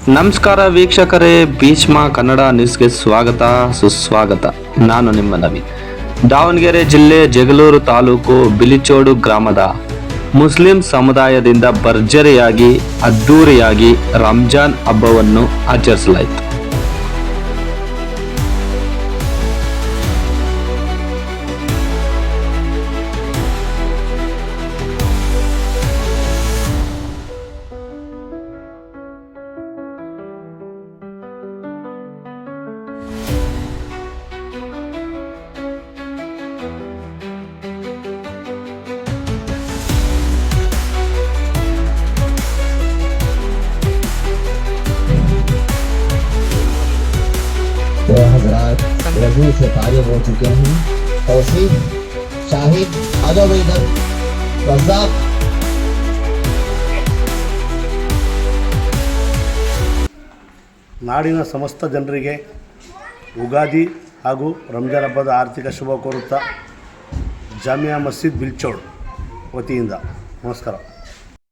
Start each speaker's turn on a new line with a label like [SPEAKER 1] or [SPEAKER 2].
[SPEAKER 1] ನಮಸ್ಕಾರ ವೀಕ್ಷಕರೇ, ಭೀಷ್ಮ ಕನ್ನಡ ನ್ಯೂಸ್ಗೆ ಸ್ವಾಗತ ಸುಸ್ವಾಗತ. ನಾನು ನಿಮ್ಮ ನವೀನ್. ದಾವಣಗೆರೆ ಜಿಲ್ಲೆ ಜಗಳೂರು ತಾಲೂಕು ಬಿಳಿಚೋಡು ಗ್ರಾಮದ ಮುಸ್ಲಿಂ ಸಮುದಾಯದಿಂದ ಭರ್ಜರಿಯಾಗಿ ಅದ್ದೂರಿಯಾಗಿ ರಂಜಾನ್ ಹಬ್ಬವನ್ನು ಆಚರಿಸಲಾಯಿತು.
[SPEAKER 2] तो हजरात रजू से फारिग हो चुके हैं. तौसीफ, शाहिद, आ जाओ भाई इधर. रज़ाक.
[SPEAKER 3] ನಾಡಿನ ಸಮಸ್ತ ಜನರಿಗೆ ಉಗಾದಿ ಹಾಗೂ ರಂಜಾನ್ ಹಬ್ಬದ ಆರ್ಥಿಕ ಶುಭ ಕೋರುತ್ತಾ ಜಾಮಿಯಾ ಮಸ್ಜಿದ್ ಬಿಳಿಚೋಡು ವತಿಯಿಂದ ನಮಸ್ಕಾರ.